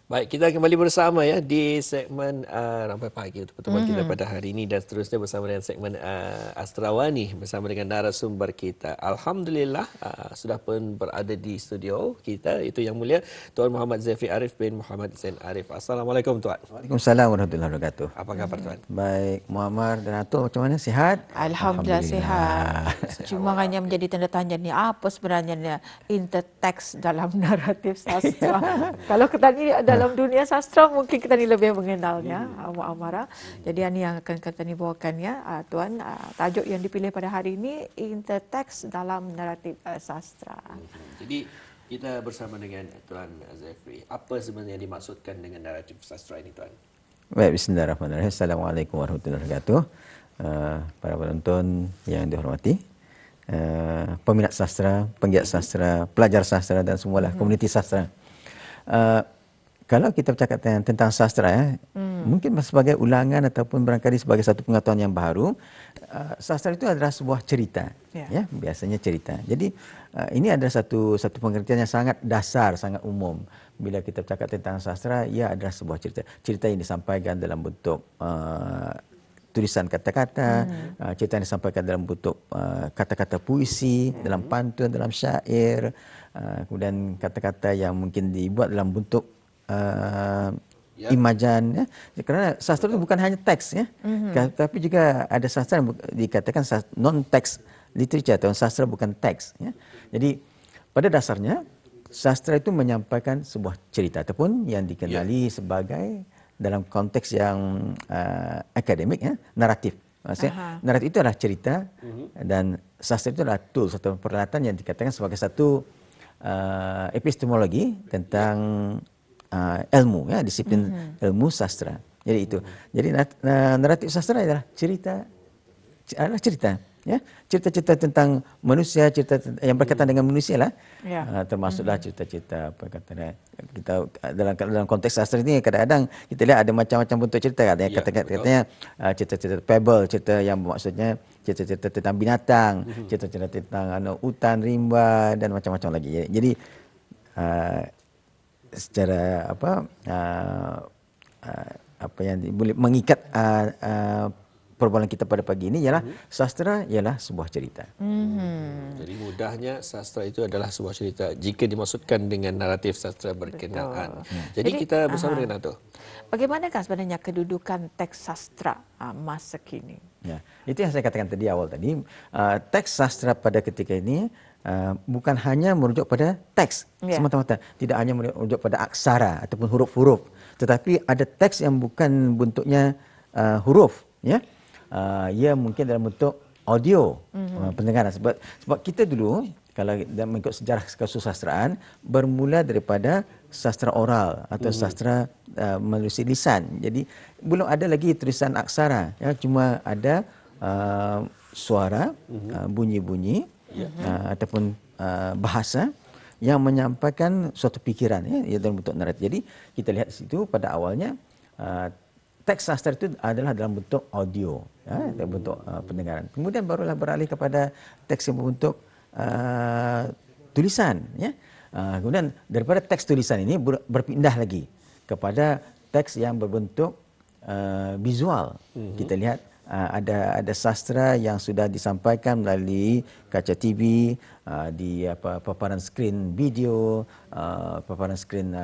Baik, kita kembali bersama ya di segmen Rampai Pagi untuk pertemuan kita pada hari ini dan seterusnya bersama dengan segmen Astrawani bersama dengan narasumber kita. Alhamdulillah sudah pun berada di studio kita, itu yang mulia Tuan Muhammad Zafri Arif bin Muhammad Zain Arif. Assalamualaikum Tuan. Waalaikumsalam warahmatullahi wabarakatuh. Apa khabar Tuan? Baik, Muammar dan Atul macam mana? Sihat? Alhamdulillah sihat. Sihat, Cuma hanya menjadi tanda tanya ni apa sebenarnya ni interteks dalam naratif sastra. Kalau kita ni dalam dunia sastra mungkin kita ni lebih mengenalnya Muammarah. Jadi ini yang akan kita ni bawakan ya Tuan. Tajuk yang dipilih pada hari ini interteks dalam naratif sastra. Jadi kita bersama dengan Tuan Zafri. Apa sebenarnya yang dimaksudkan dengan naratif sastra ini Tuan? Baik, bismillahirrahmanirrahim. Assalamualaikum warahmatullahi wabarakatuh. Para penonton yang dihormati, peminat sastra, penggiat sastra, pelajar sastra dan semualah komuniti sastra. Kalau kita bercakap tentang sastra ya, mungkin sebagai ulangan ataupun barangkali sebagai satu pengetahuan yang baru, sastra itu adalah sebuah cerita, ya biasanya cerita. Jadi ini adalah satu pengertian yang sangat dasar, sangat umum. Bila kita bercakap tentang sastra, ia adalah sebuah cerita. Cerita yang disampaikan dalam bentuk tulisan kata-kata, cerita yang disampaikan dalam bentuk kata-kata puisi, dalam pantun, dalam syair, kemudian kata-kata yang mungkin dibuat dalam bentuk imajan, ya. Kerana sastra itu bukan hanya teks, ya, tapi juga ada sastra yang dikatakan non-teks literature atau sastra bukan teks. Ya. Jadi pada dasarnya sastra itu menyampaikan sebuah cerita ataupun yang dikenali sebagai dalam konteks yang akademik, ya, naratif. Maksudnya naratif itu adalah cerita dan sastra itu adalah tools atau peralatan yang dikatakan sebagai satu epistemologi tentang ilmu, ya, disiplin ilmu sastra. Jadi itu. Jadi naratif sastra adalah cerita, ya, cerita-cerita tentang manusia, cerita yang berkaitan dengan manusia lah, termasuklah cerita-cerita apa kata kita dalam konteks sastra ini kadang-kadang kita lihat ada macam-macam bentuk cerita, katanya cerita-cerita fable, cerita yang maksudnya cerita-cerita tentang binatang, cerita-cerita tentang hutan rimba dan macam-macam lagi. Jadi secara apa yang boleh mengikat perbualan kita pada pagi ini ialah sastra ialah sebuah cerita. Jadi mudahnya sastra itu adalah sebuah cerita jika dimaksudkan dengan naratif sastra berkenaan. Jadi kita bersama dengan Atul. Bagaimanakah sebenarnya kedudukan teks sastra masa kini? Ya, itu yang saya katakan tadi awal tadi. Teks sastra pada ketika ini bukan hanya merujuk pada teks semata-mata, tidak hanya merujuk pada aksara ataupun huruf-huruf, tetapi ada teks yang bukan bentuknya huruf, ya. Ia mungkin dalam bentuk audio, pendengaran. Sebab kita dulu kalau mengikut sejarah kesusastraan bermula daripada sastra oral atau sastra melalui lisan. Jadi belum ada lagi tulisan aksara, ya, cuma ada suara, bunyi-bunyi, ataupun bahasa yang menyampaikan suatu pikiran, ya, dalam bentuk naratif. Jadi kita lihat di situ pada awalnya teks sastra itu adalah dalam bentuk audio, ya, dalam bentuk pendengaran. Kemudian barulah beralih kepada teks yang berbentuk tulisan, ya. Kemudian daripada teks tulisan ini berpindah lagi kepada teks yang berbentuk visual. Kita lihat ada sastra yang sudah disampaikan melalui kaca TV, di paparan skrin video, paparan skrin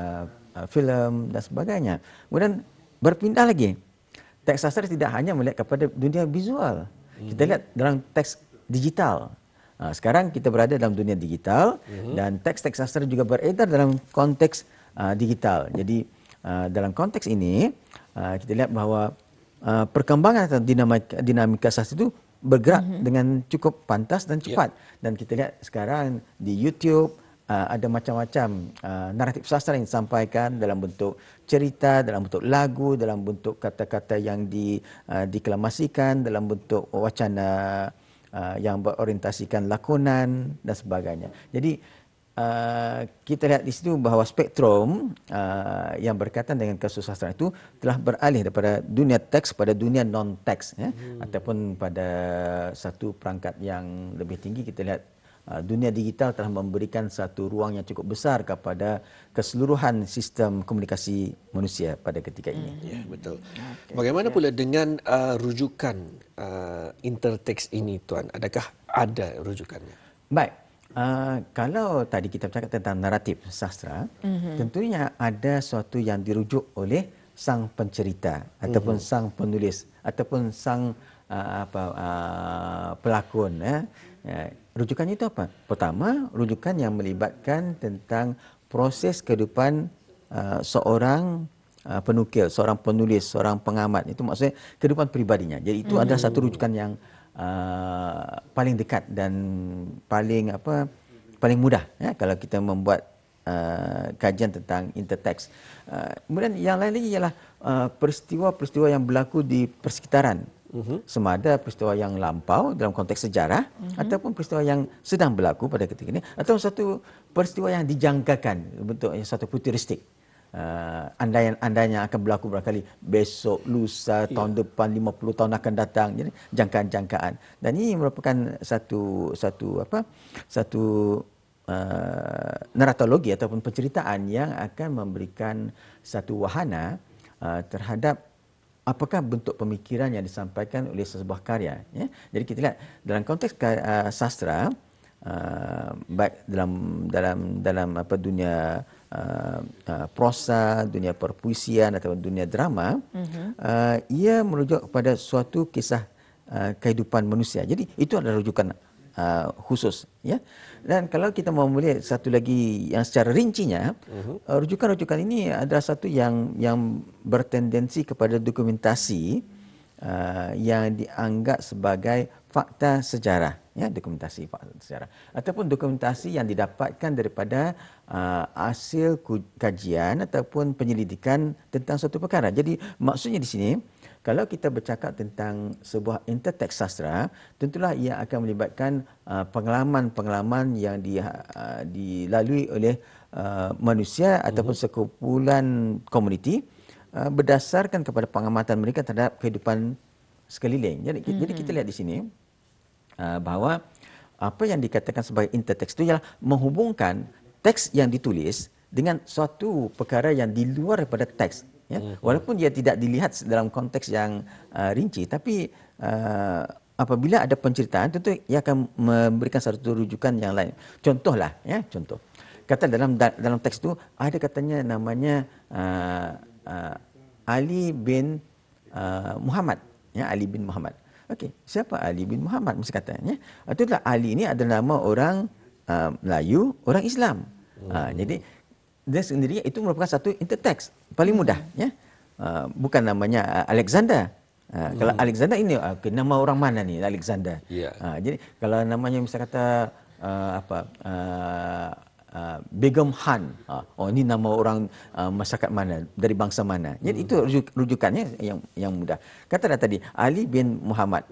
filem dan sebagainya. Kemudian berpindah lagi. Teks sastra tidak hanya melihat kepada dunia visual. Kita lihat dalam teks digital. Sekarang kita berada dalam dunia digital dan teks-teks sastra juga beredar dalam konteks digital. Jadi dalam konteks ini kita lihat bahawa perkembangan atau dinamika sastra itu bergerak dengan cukup pantas dan cepat. Dan kita lihat sekarang di YouTube ada macam-macam naratif sastra yang disampaikan dalam bentuk cerita, dalam bentuk lagu, dalam bentuk kata-kata yang diklamasikan, dalam bentuk wacana yang berorientasikan lakonan dan sebagainya. Jadi kita lihat di situ bahawa spektrum yang berkaitan dengan kesusastraan itu telah beralih daripada dunia teks pada dunia non-teks, ya, ataupun pada satu perangkat yang lebih tinggi kita lihat dunia digital telah memberikan satu ruang yang cukup besar kepada keseluruhan sistem komunikasi manusia pada ketika ini. Ya, betul. Bagaimana pula dengan rujukan interteks ini, Tuan? Adakah ada rujukannya? Baik. Kalau tadi kita bercakap tentang naratif sastra, tentunya ada sesuatu yang dirujuk oleh sang pencerita ataupun sang penulis ataupun sang pelakon. Rujukannya itu apa? Pertama, rujukan yang melibatkan tentang proses kehidupan seorang penukil, seorang penulis, seorang pengamat. Itu maksudnya kehidupan pribadinya. Jadi itu adalah satu rujukan yang paling dekat dan paling mudah kalau kita membuat kajian tentang interteks. Kemudian yang lain lagi ialah peristiwa-peristiwa yang berlaku di persekitaran. Sama ada peristiwa yang lampau dalam konteks sejarah ataupun peristiwa yang sedang berlaku pada ketika ini atau satu peristiwa yang dijangkakan bentuk satu futuristik. Andainya akan berlaku barangkali besok, lusa, tahun depan, 50 tahun akan datang. Jadi jangkaan-jangkaan. Dan ini merupakan satu naratologi ataupun penceritaan yang akan memberikan satu wahana terhadap apakah bentuk pemikiran yang disampaikan oleh sebuah karya. Ya? Jadi kita lihat dalam konteks sastra, baik dalam dunia prosa, dunia perpuisian atau dunia drama, ia merujuk kepada suatu kisah kehidupan manusia. Jadi itu adalah rujukan khusus, ya. Dan kalau kita mau melihat satu lagi yang secara rincinya, rujukan-rujukan ini adalah satu yang bertendensi kepada dokumentasi yang dianggap sebagai fakta sejarah, ya, dokumentasi fakta sejarah ataupun dokumentasi yang didapatkan daripada hasil kajian ataupun penyelidikan tentang suatu perkara. Jadi maksudnya di sini, kalau kita bercakap tentang sebuah interteks sastra, tentulah ia akan melibatkan pengalaman-pengalaman yang dilalui oleh manusia ataupun sekumpulan komuniti berdasarkan kepada pengamatan mereka terhadap kehidupan sekeliling. Jadi kita lihat di sini bahawa apa yang dikatakan sebagai interteks itu ialah menghubungkan teks yang ditulis dengan suatu perkara yang di luar daripada teks. Ya, walaupun dia tidak dilihat dalam konteks yang rinci, tapi apabila ada penceritaan, tentu ia akan memberikan satu rujukan yang lain. Contohlah, ya, contoh. Kata dalam teks itu ada katanya namanya Ali bin Muhammad, ya, Ali bin Muhammad. Okey, siapa Ali bin Muhammad? Mesti katanya. Itulah Ali ini adalah nama orang Melayu, orang Islam. Jadi dia sendiri itu merupakan satu interteks paling mudah, ya. Bukan namanya Alexander. Kalau Alexander ini nama orang mana ni Alexander? Jadi kalau namanya misalnya kata Begum Han, ini nama orang masyarakat mana, dari bangsa mana. Jadi itu rujukannya yang mudah. Katalah tadi Ali bin Muhammad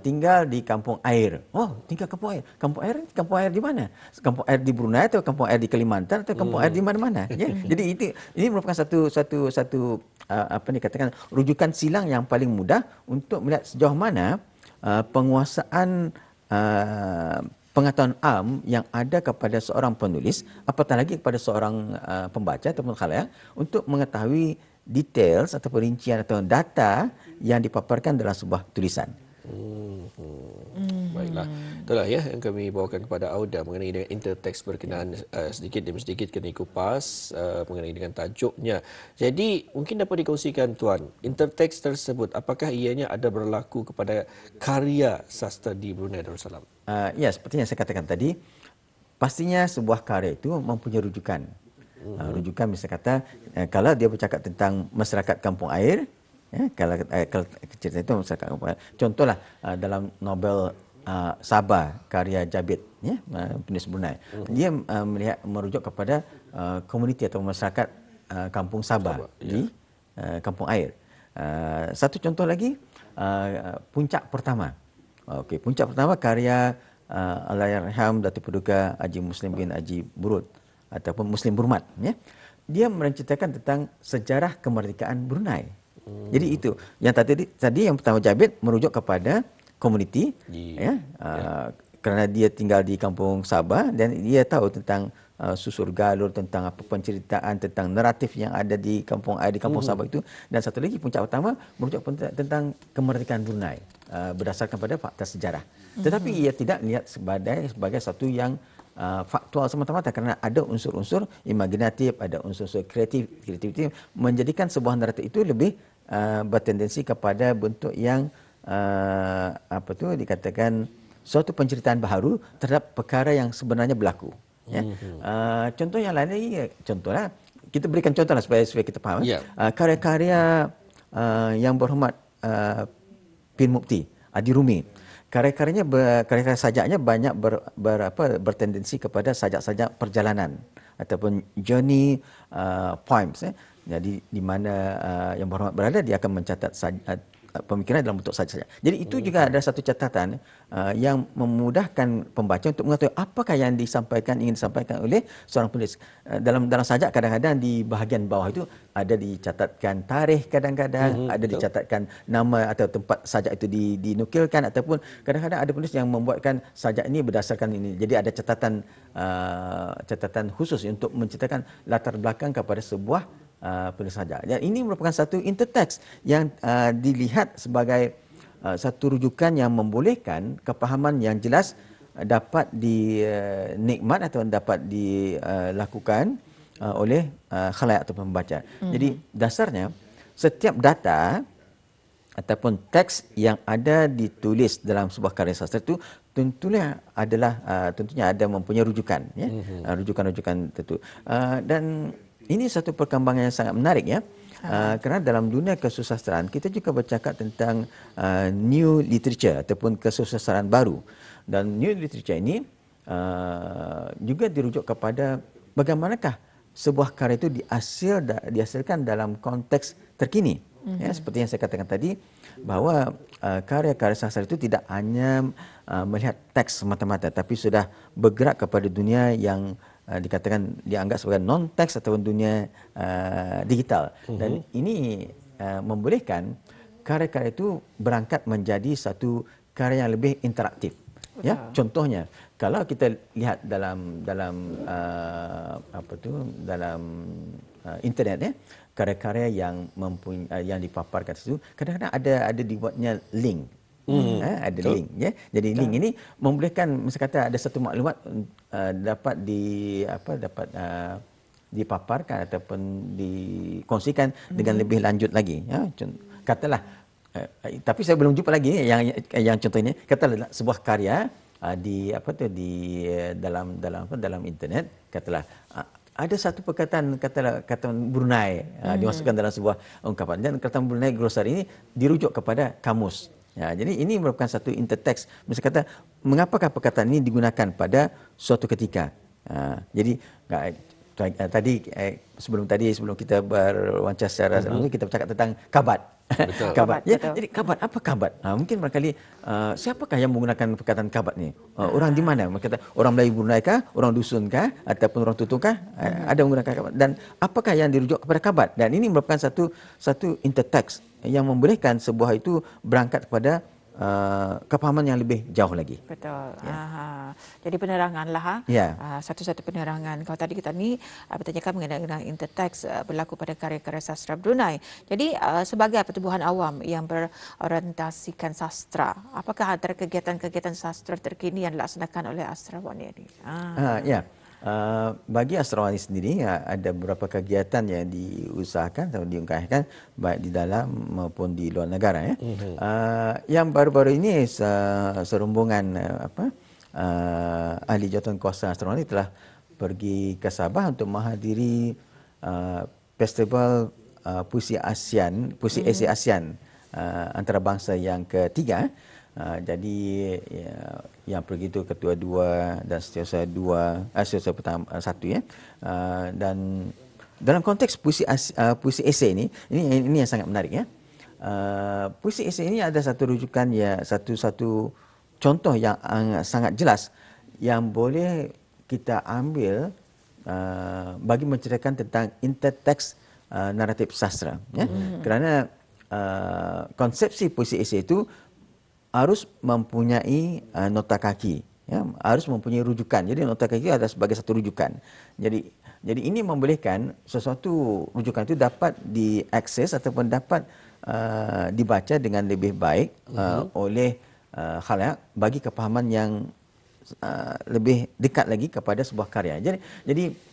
tinggal di kampung air. Tinggal kampung air. Kampung air di mana? Kampung air di Brunei atau kampung air di Kalimantan atau kampung air di mana-mana. Ya? Jadi ini merupakan satu dikatakan rujukan silang yang paling mudah untuk melihat sejauh mana penguasaan pengetahuan am yang ada kepada seorang penulis, apatah lagi kepada seorang pembaca ataupun khalayak untuk mengetahui details atau perincian atau data yang dipaparkan dalam sebuah tulisan. Baiklah. Itulah ya yang kami bawakan kepada Auda mengenai dengan interteks berkenaan sedikit demi sedikit kena kupas mengenai dengan tajuknya. Jadi mungkin dapat dikongsikan Tuan, interteks tersebut apakah ianya ada berlaku kepada karya sastra di Brunei Darussalam? Ya, seperti yang saya katakan tadi, pastinya sebuah karya itu mempunyai rujukan. Rujukan misalnya kata kalau dia bercakap tentang masyarakat kampung air, ya, kalau cerita itu masyarakat kampung air. Contohlah dalam novel Sabah karya Jabid, ya, penulis Brunei. Dia merujuk kepada komuniti atau masyarakat kampung Sabah di kampung air. Satu contoh lagi, Puncak Pertama. Okey, Puncak Pertama karya Allahyarham Datuk Paduka Haji Muslim bin Haji Burud ataupun Muslim Burmat, ya. Dia menceritakan tentang sejarah kemerdekaan Brunei. Jadi itu yang tadi yang pertama Jabid merujuk kepada komuniti, ya, kerana dia tinggal di kampung Sabah dan dia tahu tentang susur galur, tentang apa penceritaan, tentang naratif yang ada di kampung Sabah itu. Dan satu lagi puncak utama merujuk tentang kemerdekaan Brunei berdasarkan pada fakta sejarah. Tetapi ia tidak lihat sebagai satu yang faktual semata-mata, kerana ada unsur-unsur imaginatif, ada unsur-unsur kreativiti menjadikan sebuah naratif itu lebih bertendensi kepada bentuk yang dikatakan suatu penceritaan baharu terhadap perkara yang sebenarnya berlaku. Ya. Contoh yang lain lagi, contohlah kita berikan contohlah supaya kita faham. Yeah. Karya-karya yang berhormat Pin Mukti, Adi Rumi. Karya-karya sajaknya banyak bertendensi kepada sajak-sajak perjalanan ataupun journey poems. Jadi di mana yang berhormat berada, dia akan mencatat pemikiran dalam bentuk sajak. Jadi itu juga ada satu catatan yang memudahkan pembaca untuk mengetahui apakah yang ingin disampaikan oleh seorang penulis. Dalam sajak kadang-kadang di bahagian bawah itu ada dicatatkan tarikh, kadang-kadang ada dicatatkan nama atau tempat sajak itu dinukilkan, ataupun kadang-kadang ada penulis yang membuatkan sajak ini berdasarkan ini. Jadi ada catatan khusus untuk menceritakan latar belakang kepada sebuah penulis sajak. Dan ini merupakan satu interteks yang dilihat sebagai satu rujukan yang membolehkan kepahaman yang jelas dapat dinikmat atau dapat dilakukan oleh khalayak atau pembaca. Jadi dasarnya setiap data ataupun teks yang ada ditulis dalam sebuah karya sastra itu tentunya ada mempunyai rujukan, ya, rujukan-rujukan tertentu. Dan ini satu perkembangan yang sangat menarik, ya. Kerana dalam dunia kesusastraan kita juga bercakap tentang new literature ataupun kesusastraan baru. Dan new literature ini juga dirujuk kepada bagaimanakah sebuah karya itu dihasilkan dalam konteks terkini. Ya, seperti yang saya katakan tadi, bahawa karya-karya sastra itu tidak hanya melihat teks semata-mata, tapi sudah bergerak kepada dunia yang dianggap sebagai non-teks ataupun dunia digital. Dan ini membolehkan karya-karya itu berangkat menjadi satu karya yang lebih interaktif. Ya, contohnya kalau kita lihat dalam internet, ya, karya-karya yang yang dipaparkan itu kadang-kadang ada dibuatnya link. Ada link, ya. Jadi link ini membolehkan, misalnya kata ada satu maklumat dapat dipaparkan ataupun dikongsikan dengan lebih lanjut lagi, ya. Katalah tapi saya belum jumpa lagi yang contoh ini, katalah sebuah karya dalam internet, katalah ada satu perkataan kata Brunei dimasukkan dalam sebuah ungkapan, dan kata Brunei Glossary ini dirujuk kepada kamus. Ya, jadi ini merupakan satu interteks. Misalnya kata, mengapakah perkataan ini digunakan pada suatu ketika. Jadi sebelum kita berwawancara secara langsung, kita bercakap tentang kabat. Betul. Kabat. Ya, jadi kabat, apa kabat? Mungkin barangkali siapakah yang menggunakan perkataan kabat ni? Orang di mana? Mereka kata orang Melayu Brunei kah, orang dusun kah, ataupun orang Tutong kah? Ada menggunakan kabat. Dan apakah yang dirujuk kepada kabat? Dan ini merupakan satu interteks yang membolehkan sebuah itu berangkat kepada kepahaman yang lebih jauh lagi. Betul. Ya. Jadi peneranganlah. Ya. Satu-satu penerangan. Kalau tadi kita ni bertanyakan mengenai interteks berlaku pada karya-karya sastra Brunei. Jadi sebagai pertubuhan awam yang berorientasikan sastra, apakah antara kegiatan-kegiatan sastra terkini yang dilaksanakan oleh Astrawani ini? Ya. Bagi Astrawani sendiri, ada beberapa kegiatan yang diusahakan atau diungkapkan baik di dalam maupun di luar negara, ya. Yang baru-baru ini serombongan ahli jawatankuasa Astrawani telah pergi ke Sabah untuk menghadiri festival puisi Asia ASEAN antarabangsa yang ketiga. Jadi yang pergi itu ketua 2 dan setiausaha pertama 1, ya. Dan dalam konteks puisi esei ini yang sangat menarik, ya. Puisi esei ini ada satu rujukan, ya, satu contoh yang sangat jelas yang boleh kita ambil bagi menceritakan tentang interteks naratif sastra, ya. Kerana konsepsi puisi esei itu harus mempunyai nota kaki, ya, harus mempunyai rujukan. Jadi nota kaki adalah sebagai satu rujukan. Jadi ini membolehkan sesuatu rujukan itu dapat diakses ataupun dapat dibaca dengan lebih baik oleh khalayak bagi kefahaman yang lebih dekat lagi kepada sebuah karya. Jadi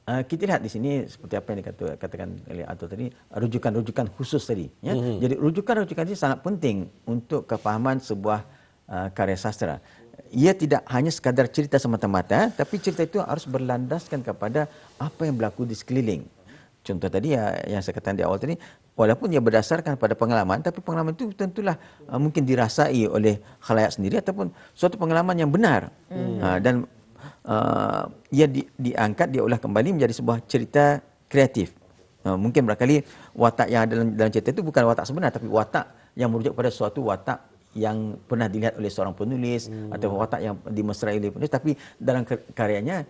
kita lihat di sini seperti apa yang dikatakan oleh Atul tadi, rujukan-rujukan khusus tadi. Ya. Jadi rujukan-rujukan ini sangat penting untuk kefahaman sebuah karya sastra. Ia tidak hanya sekadar cerita semata-mata, tapi cerita itu harus berlandaskan kepada apa yang berlaku di sekeliling. Contoh tadi yang saya katakan di awal tadi, walaupun ia berdasarkan pada pengalaman, tapi pengalaman itu tentulah mungkin dirasai oleh khalayak sendiri ataupun suatu pengalaman yang benar. Dan ia diangkat, diolah kembali menjadi sebuah cerita kreatif. Mungkin barangkali watak yang ada dalam cerita itu bukan watak sebenar, tapi watak yang merujuk pada suatu watak yang pernah dilihat oleh seorang penulis atau watak yang dimesrai oleh penulis, tapi dalam karyanya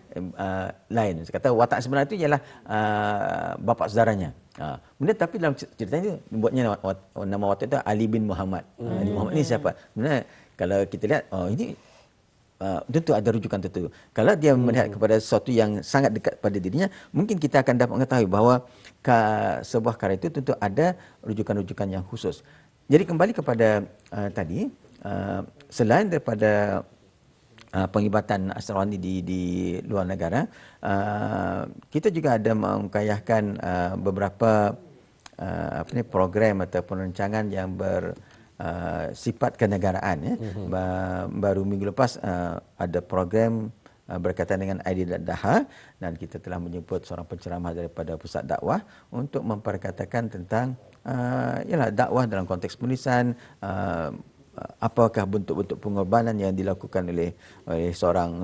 lain. Saya kata watak sebenar itu ialah bapa saudaranya. Kemudian tapi dalam ceritanya itu buatnya nama watak itu Ali bin Muhammad. Ali Muhammad ini siapa? Sebenarnya kalau kita lihat, ini tentu ada rujukan tertentu. Kalau dia melihat kepada sesuatu yang sangat dekat pada dirinya, mungkin kita akan dapat mengetahui bahawa sebuah karya itu tentu ada rujukan-rujukan yang khusus. Jadi kembali kepada tadi, selain daripada penglibatan Astrawani di luar negara, kita juga ada mengkayahkan beberapa program ataupun rancangan yang sifat kenegaraan. Ya. Baru minggu lepas ada program berkaitan dengan Aidiladha, dan kita telah menjemput seorang penceramah daripada pusat dakwah untuk memperkatakan tentang ialah dakwah dalam konteks penulisan, apakah bentuk-bentuk pengorbanan yang dilakukan oleh seorang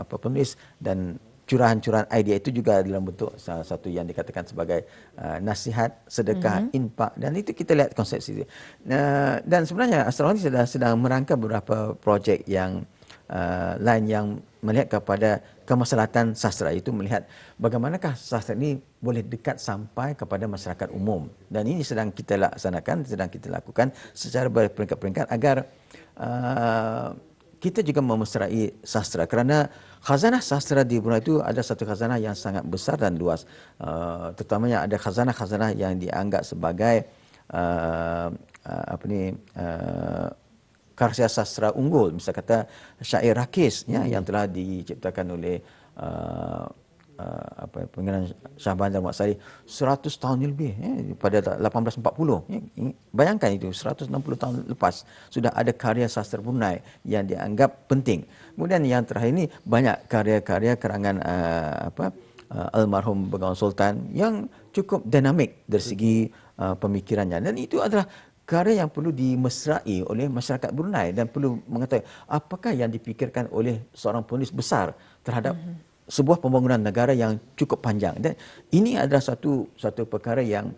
penulis, dan curahan-curahan idea itu juga dalam bentuk salah satu yang dikatakan sebagai nasihat, sedekah, infak, dan itu kita lihat konsep itu. Dan sebenarnya Astrawani sedang merangka beberapa projek yang lain yang melihat kepada kemaslahatan sastra, itu melihat bagaimanakah sastra ini boleh dekat sampai kepada masyarakat umum. Dan ini sedang kita laksanakan, sedang kita lakukan secara berperingkat-peringkat agar kita juga memesrai sastra, kerana khazanah sastra di Brunei itu ada satu khazanah yang sangat besar dan luas. Terutamanya ada khazanah-khazanah yang dianggap sebagai karya sastra unggul, misalnya kata syair rakis yang telah diciptakan oleh pengarang Shah Bandar Muhammad Saleh 100 tahun lebih, pada 1840. Bayangkan itu 160 tahun lepas sudah ada karya sastra Brunei yang dianggap penting. Kemudian yang terakhir ini banyak karya-karya karangan almarhum Bengawan Sultan yang cukup dinamik dari segi pemikirannya, dan itu adalah karya yang perlu dimesrai oleh masyarakat Brunei dan perlu mengetahui apakah yang dipikirkan oleh seorang penulis besar terhadap sebuah pembangunan negara yang cukup panjang. Dan ini adalah satu perkara yang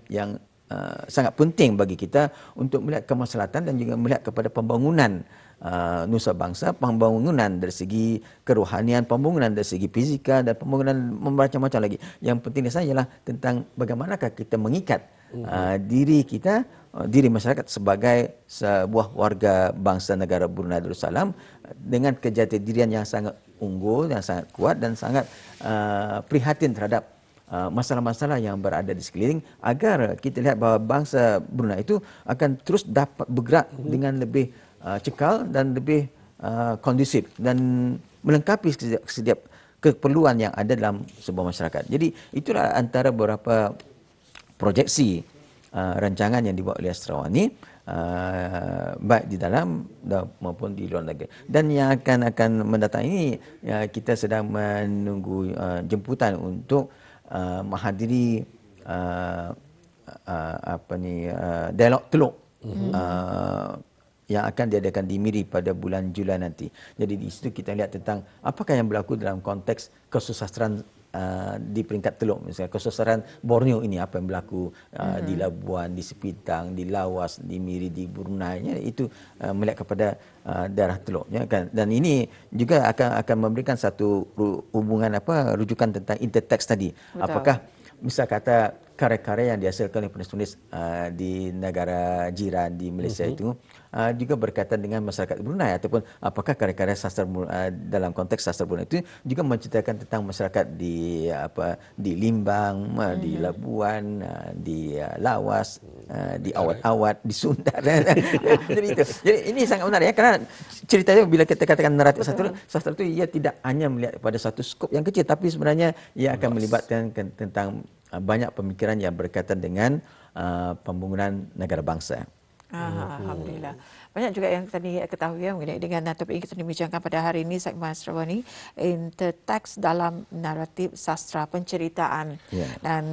sangat penting bagi kita untuk melihat kemaslahatan dan juga melihat kepada pembangunan nusa bangsa, pembangunan dari segi kerohanian, pembangunan dari segi fizikal, dan pembangunan macam-macam lagi. Yang penting di sana ialah tentang bagaimanakah kita mengikat diri kita, diri masyarakat sebagai sebuah warga bangsa negara Brunei Darussalam dengan kejati dirian yang sangat unggul, yang sangat kuat, dan sangat prihatin terhadap masalah-masalah yang berada di sekeliling, agar kita lihat bahawa bangsa Brunei itu akan terus dapat bergerak dengan lebih cekal dan lebih kondusif dan melengkapi setiap keperluan yang ada dalam sebuah masyarakat. Jadi itulah antara beberapa proyeksi rancangan yang dibuat oleh Astrawani, baik di dalam maupun di luar negeri. Dan yang akan mendatang ini, kita sedang menunggu jemputan untuk menghadiri dialog Teluk yang akan diadakan di Miri pada bulan Julai nanti. Jadi di situ kita lihat tentang apakah yang berlaku dalam konteks kesusastraan di peringkat Teluk. Misalnya kesusastraan Borneo ini, apa yang berlaku di Labuan, di Sepitang, di Lawas, di Miri, di Brunei, itu melihat kepada daerah Teluk, kan. Dan ini juga akan memberikan satu hubungan rujukan tentang interteks tadi. Betul. Apakah misal kata karya-karya yang dihasilkan oleh penulis-penulis di negara jiran di Malaysia itu juga berkaitan dengan masyarakat Brunei, ataupun apakah karya-karya sastra dalam konteks sastra Brunei itu juga menceritakan tentang masyarakat di Limbang, di Labuan, di Lawas, di Awat-Awat, di Sundar. Jadi ini sangat menarik ya, kerana ceritanya bila kita katakan naratif sastra itu ia tidak hanya melihat pada satu skop yang kecil, tapi sebenarnya ia akan melibatkan tentang banyak pemikiran yang berkaitan dengan pembangunan negara bangsa. Alhamdulillah. Banyak juga yang tadi ketahui ya mengenai dengan topik yang kita bincangkan pada hari ini, segmen Astrawani, interteks dalam naratif sastra penceritaan, dan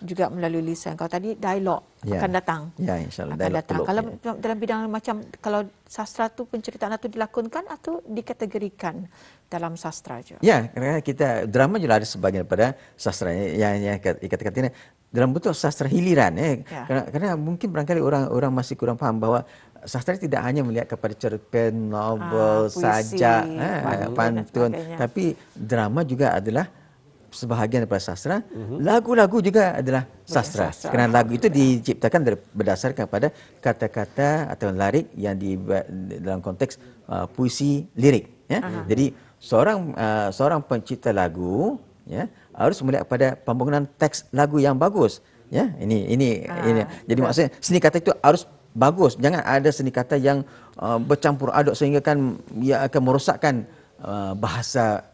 juga melalui lisan. Kalau tadi dialog akan datang. Ya, insyaAllah. Akan datang. Kalau dalam bidang macam, kalau sastra tu penceritaan itu dilakonkan atau dikategorikan dalam sastra je? Ya, kerana kita drama juga ada sebagian pada sastra yang kata-kata dalam bentuk sastra hiliran kerana mungkin barangkali orang masih kurang faham bahawa sastra tidak hanya melihat kepada cerpen, novel saja, pantun, tapi drama juga adalah sebahagian daripada sastra. Lagu-lagu juga adalah sastra. Kerana lagu itu diciptakan berdasarkan pada kata-kata atau lirik yang dalam konteks puisi lirik. Jadi seorang pencipta lagu harus melihat pada pembangunan teks lagu yang bagus. Ini. Jadi maksudnya seni kata itu harus bagus. Jangan ada seni kata yang bercampur aduk sehingga kan ia akan merosakkan bahasa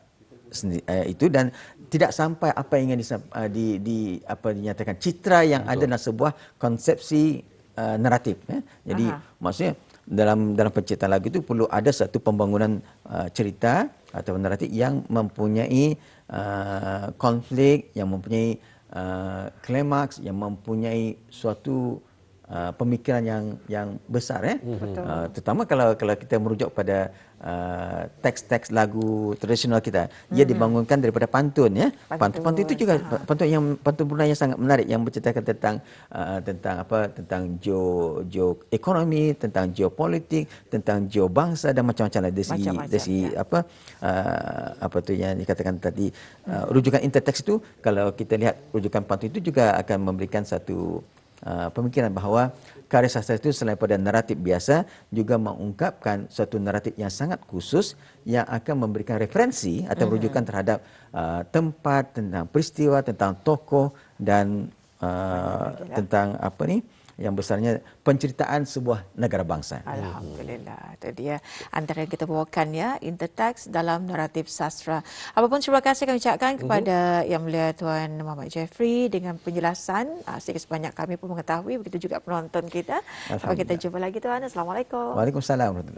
itu, dan tidak sampai apa yang ingin dinyatakan citra yang ada dalam sebuah konsepsi naratif. Jadi maksudnya dalam penciptaan lagu itu perlu ada satu pembangunan cerita atau naratif yang mempunyai konflik, yang mempunyai klimaks, yang mempunyai suatu pemikiran yang besar terutama kalau kita merujuk pada teks-teks lagu tradisional kita, ia dibangunkan daripada pantun pantun itu juga pantun Brunei yang sangat menarik, yang menceritakan tentang ekonomi, tentang geopolitik, tentang geobangsa dan macam-macam dari segi yang dikatakan tadi, rujukan interteks itu. Kalau kita lihat rujukan pantun itu juga akan memberikan satu pemikiran bahawa karya sastra itu selain pada naratif biasa juga mengungkapkan suatu naratif yang sangat khusus yang akan memberikan referensi atau rujukan terhadap tempat, tentang peristiwa, tentang tokoh, dan tentang yang besarnya penceritaan sebuah negara bangsa. Alhamdulillah. Itu dia antara yang kita bawakan ya, interteks dalam naratif sastra. Apapun, terima kasih kami ucapkan kepada Yang Mulia Tuan Muhammad Jeffrey dengan penjelasan. Sedikit sebanyak kami pun mengetahui, begitu juga penonton kita. Sampai kita jumpa lagi Tuan. Assalamualaikum. Waalaikumsalam warahmatullahi wabarakatuh.